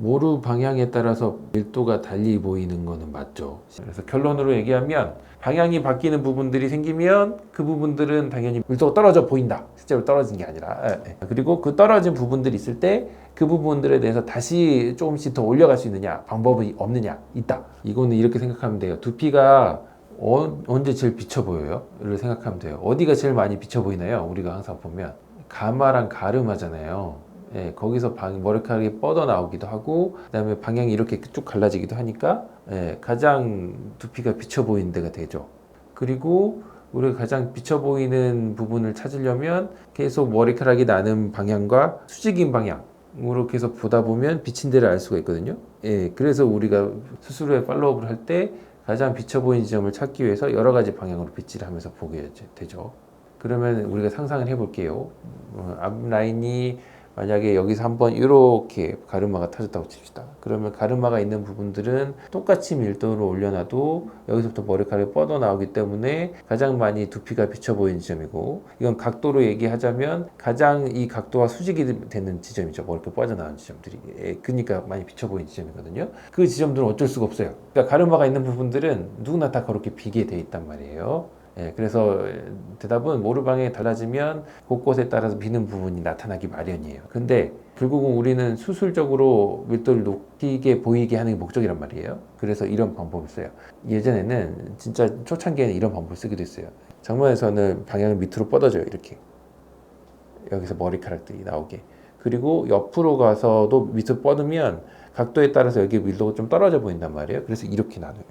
모루 방향에 따라서 밀도가 달리 보이는 거는 맞죠. 그래서 결론으로 얘기하면 방향이 바뀌는 부분들이 생기면 그 부분들은 당연히 밀도가 떨어져 보인다. 실제로 떨어진 게 아니라. 그리고 그 떨어진 부분들이 있을 때 그 부분들에 대해서 다시 조금씩 더 올려갈 수 있느냐, 방법이 없느냐, 있다. 이거는 이렇게 생각하면 돼요. 두피가 언제 제일 비쳐 보여요? 를 생각하면 돼요. 어디가 제일 많이 비쳐 보이나요? 우리가 항상 보면 가마랑 가르마잖아요. 거기서 머리카락이 뻗어 나오기도 하고, 그 다음에 방향이 이렇게 쭉 갈라지기도 하니까, 가장 두피가 비쳐 보이는 데가 되죠. 그리고 우리가 가장 비쳐 보이는 부분을 찾으려면 계속 머리카락이 나는 방향과 수직인 방향으로 계속 보다 보면 비친 데를 알 수가 있거든요. 그래서 우리가 스스로의 팔로우업을 할 때 가장 비쳐 보이는 지점을 찾기 위해서 여러 가지 방향으로 빗질을 하면서 보게 되죠. 그러면 우리가 상상을 해볼게요. 앞라인이 만약에 여기서 한번 이렇게 가르마가 터졌다고 칩시다. 그러면 가르마가 있는 부분들은 똑같이 밀도를 올려놔도 여기서부터 머리카락이 뻗어 나오기 때문에 가장 많이 두피가 비쳐 보이는 지점이고, 이건 각도로 얘기하자면 가장 이 각도가 수직이 되는 지점이죠. 머리카락 빠져나오는 지점들이. 그러니까 많이 비쳐 보이는 지점이거든요. 그 지점들은 어쩔 수가 없어요. 그러니까 가르마가 있는 부분들은 누구나 다 그렇게 비게 돼 있단 말이에요. 그래서 대답은 모루 방향이 달라지면 곳곳에 따라서 비는 부분이 나타나기 마련이에요. 근데 결국은 우리는 수술적으로 밀도를 높게 보이게 하는 게 목적이란 말이에요. 그래서 이런 방법을 써요. 예전에는 진짜 초창기에는 이런 방법을 쓰기도 했어요. 장문에서는 방향을 밑으로 뻗어줘요. 이렇게 여기서 머리카락들이 나오게. 그리고 옆으로 가서도 밑으로 뻗으면 각도에 따라서 여기 밀도가 좀 떨어져 보인단 말이에요. 그래서 이렇게 나눠요.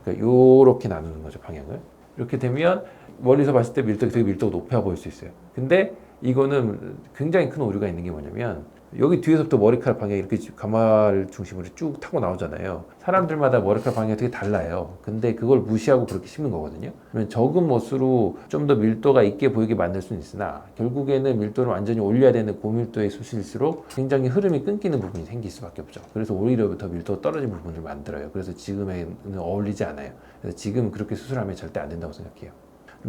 그러니까 이렇게 나누는 거죠, 방향을. 이렇게 되면 멀리서 봤을 때 되게 밀도가 높아 보일 수 있어요. 근데 이거는 굉장히 큰 오류가 있는 게 뭐냐면, 여기 뒤에서부터 머리카락 방향이 이렇게 가마를 중심으로 쭉 타고 나오잖아요. 사람들마다 머리카락 방향이 되게 달라요. 근데 그걸 무시하고 그렇게 심는 거거든요. 그러면 적은 멋으로 좀 더 밀도가 있게 보이게 만들 수는 있으나, 결국에는 밀도를 완전히 올려야 되는 고밀도의 수술일수록 굉장히 흐름이 끊기는 부분이 생길 수밖에 없죠. 그래서 오히려 더 밀도가 떨어진 부분을 만들어요. 그래서 지금에는 어울리지 않아요. 그래서 지금 그렇게 수술하면 절대 안 된다고 생각해요.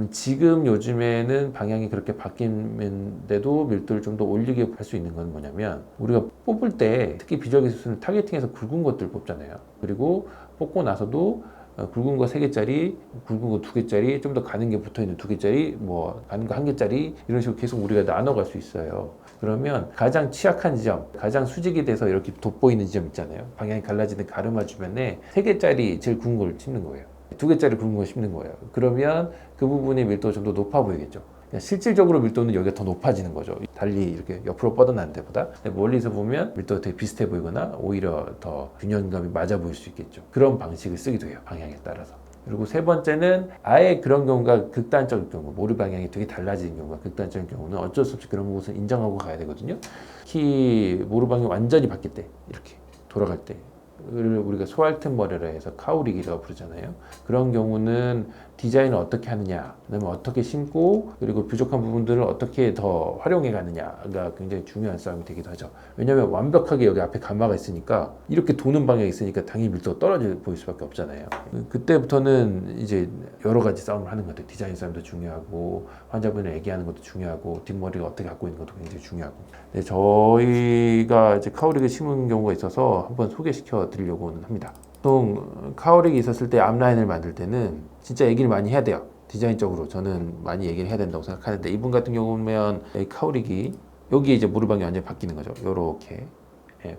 지금 요즘에는 방향이 그렇게 바뀌는데도 밀도를 좀 더 올리게 할 수 있는 건 뭐냐면, 우리가 뽑을 때 특히 비절개 수술은 타겟팅해서 굵은 것들 뽑잖아요. 그리고 뽑고 나서도 굵은 거 3개짜리, 굵은 거 2개짜리, 좀 더 가는 게 붙어있는 2개짜리, 뭐 가는 거 1개짜리, 이런 식으로 계속 우리가 나눠갈 수 있어요. 그러면 가장 취약한 지점, 가장 수직이 돼서 이렇게 돋보이는 지점 있잖아요. 방향이 갈라지는 가르마 주변에 3개짜리 제일 굵은 걸 심는 거예요. 2개짜리 굵은 걸 심는 거예요. 그러면 그 부분의 밀도가 좀 더 높아 보이겠죠. 실질적으로 밀도는 여기가 더 높아지는 거죠. 달리 이렇게 옆으로 뻗어나는 데보다. 멀리서 보면 밀도가 되게 비슷해 보이거나 오히려 더 균형감이 맞아 보일 수 있겠죠. 그런 방식을 쓰기도 해요, 방향에 따라서. 그리고 세 번째는 아예 그런 경우가 극단적인 경우, 모루 방향이 되게 달라지는 경우가 극단적인 경우는 어쩔 수 없이 그런 것을 인정하고 가야 되거든요. 특히 모루 방향이 완전히 바뀔 때, 이렇게 돌아갈 때, 를 우리가 소알튼 머리라 해서 카우리기라고 부르잖아요. 그런 경우는 디자인을 어떻게 하느냐, 그다음에 어떻게 심고, 그리고 부족한 부분들을 어떻게 더 활용해 가느냐가 굉장히 중요한 싸움이 되기도 하죠. 왜냐하면 완벽하게 여기 앞에 가마가 있으니까, 이렇게 도는 방향이 있으니까 당연히 밀도가 떨어져 보일 수밖에 없잖아요. 그때부터는 이제 여러 가지 싸움을 하는 것 같아요. 디자인 싸움도 중요하고, 환자분을 얘기하는 것도 중요하고, 뒷머리가 어떻게 갖고 있는 것도 굉장히 중요하고. 네, 저희가 이제 카우릭을 심은 경우가 있어서 한번 소개시켜 드리려고는 합니다. 보통 카우릭이 있었을 때 앞라인을 만들 때는 진짜 얘기를 많이 해야 돼요. 디자인적으로 저는 많이 얘기를 해야 된다고 생각하는데, 이분 같은 경우면 이 카우릭이 여기 이제 무릎방이 완전히 바뀌는 거죠. 요렇게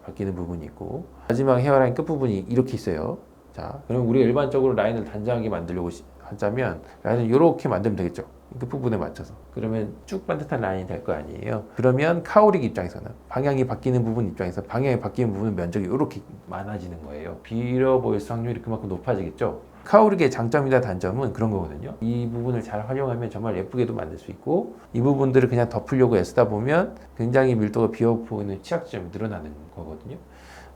바뀌는 부분이 있고, 마지막 헤어라인 끝부분이 이렇게 있어요. 자, 그럼 우리가 일반적으로 라인을 단정하게 만들려고 하자면 라인을 이렇게 만들면 되겠죠. 끝부분에 맞춰서. 그러면 쭉 반듯한 라인이 될 거 아니에요. 그러면 카우릭 입장에서는, 방향이 바뀌는 부분 입장에서 방향이 바뀌는 부분 면적이 이렇게 많아지는 거예요. 비려 보일 확률이 그만큼 높아지겠죠. 카우릭의 장점이나 단점은 그런 거거든요. 이 부분을 잘 활용하면 정말 예쁘게도 만들 수 있고, 이 부분들을 그냥 덮으려고 애쓰다 보면 굉장히 밀도가 비어 보이는 취약 지점이 늘어나는 거거든요.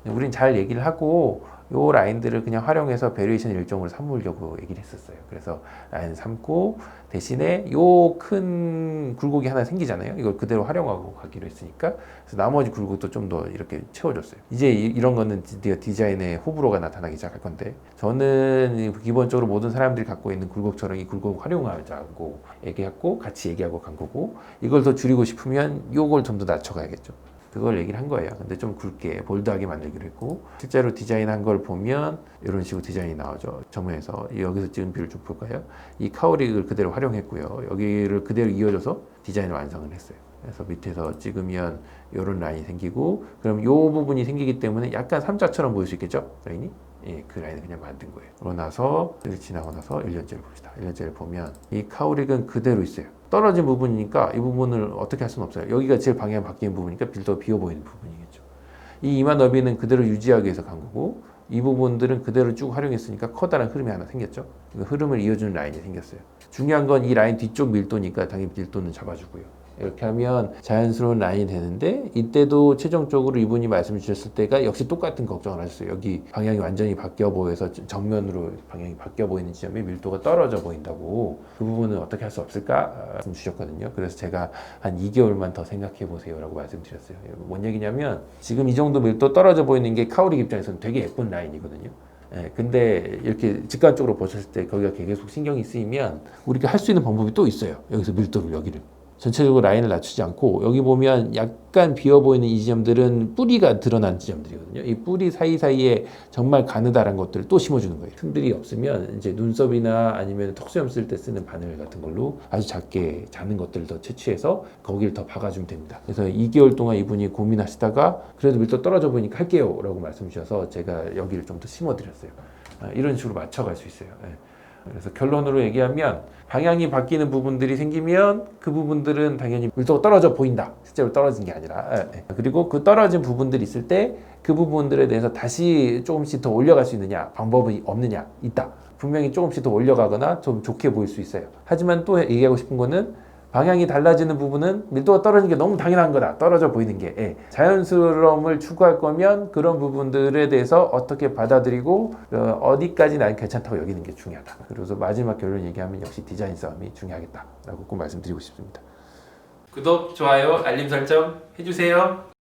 우린 잘 얘기를 하고 요 라인들을 그냥 활용해서 베리에이션 일종으로 삼으려고 얘기를 했었어요. 그래서 라인 삼고 대신에 요 큰 굴곡이 하나 생기잖아요. 이걸 그대로 활용하고 가기로 했으니까, 그래서 나머지 굴곡도 좀 더 이렇게 채워줬어요. 이제 이런 거는 드디어 디자인의 호불호가 나타나기 시작할 건데, 저는 기본적으로 모든 사람들이 갖고 있는 굴곡처럼 이 굴곡을 활용하자고 얘기했고, 같이 얘기하고 간 거고, 이걸 더 줄이고 싶으면 요걸 좀 더 낮춰가야겠죠. 그걸 얘기를 한 거예요. 근데 좀 굵게 볼드하게 만들기로 했고, 실제로 디자인한 걸 보면 이런 식으로 디자인이 나오죠. 정면에서 여기서 찍은 뷰를 좀 볼까요? 이 카우릭을 그대로 활용했고요. 여기를 그대로 이어져서 디자인을 완성을 했어요. 그래서 밑에서 찍으면 이런 라인이 생기고, 그럼 이 부분이 생기기 때문에 약간 삼자처럼 보일 수 있겠죠? 라인이? 예, 그 라인을 그냥 만든 거예요. 그러고 나서 지나고 나서 1년째를 봅시다. 1년째를 보면 이 카우릭은 그대로 있어요. 떨어진 부분이니까 이 부분을 어떻게 할 수는 없어요. 여기가 제일 방향 바뀌는 부분이니까 빌드가 비어 보이는 부분이겠죠. 이 이마 너비는 그대로 유지하기 위해서 간 거고, 이 부분들은 그대로 쭉 활용했으니까 커다란 흐름이 하나 생겼죠. 그 흐름을 이어주는 라인이 생겼어요. 중요한 건 이 라인 뒤쪽 밀도니까 당연히 밀도는 잡아주고요. 이렇게 하면 자연스러운 라인이 되는데, 이때도 최종적으로 이분이 말씀 주셨을 때가 역시 똑같은 걱정을 하셨어요. 여기 방향이 완전히 바뀌어 보여서 정면으로 방향이 바뀌어 보이는 지점에 밀도가 떨어져 보인다고, 그 부분은 어떻게 할 수 없을까 말씀 주셨거든요. 그래서 제가 한 2개월만 더 생각해 보세요 라고 말씀드렸어요. 뭔 얘기냐면, 지금 이 정도 밀도 떨어져 보이는 게 카우릭 입장에서는 되게 예쁜 라인이거든요. 예, 근데 이렇게 직관적으로 보셨을 때 거기가 계속 신경이 쓰이면 우리가 할 수 있는 방법이 또 있어요. 여기서 밀도를, 여기를 전체적으로 라인을 낮추지 않고, 여기 보면 약간 비어 보이는 이 지점들은 뿌리가 드러난 지점들이거든요. 이 뿌리 사이사이에 정말 가느다란 것들을 또 심어주는 거예요. 틈들이 없으면 이제 눈썹이나 아니면 턱수염 쓸 때 쓰는 바늘 같은 걸로 아주 작게 작은 것들을 더 채취해서 거기를 더 박아주면 됩니다. 그래서 2개월 동안 이분이 고민하시다가 그래도 밀도 떨어져 보이니까 할게요 라고 말씀 주셔서 제가 여기를 좀 더 심어드렸어요. 이런 식으로 맞춰갈 수 있어요. 그래서 결론으로 얘기하면, 방향이 바뀌는 부분들이 생기면 그 부분들은 당연히 밀도가 떨어져 보인다. 실제로 떨어진 게 아니라. 그리고 그 떨어진 부분들이 있을 때 그 부분들에 대해서 다시 조금씩 더 올려갈 수 있느냐, 방법이 없느냐, 있다. 분명히 조금씩 더 올려가거나 좀 좋게 보일 수 있어요. 하지만 또 얘기하고 싶은 거는, 방향이 달라지는 부분은 밀도가 떨어지는 게 너무 당연한 거다. 떨어져 보이는 게. 자연스러움을 추구할 거면 그런 부분들에 대해서 어떻게 받아들이고 어디까지 난 괜찮다고 여기는 게 중요하다. 그래서 마지막 결론 얘기하면 역시 디자인 싸움이 중요하겠다라고 꼭 말씀드리고 싶습니다. 구독, 좋아요, 알림 설정 해주세요.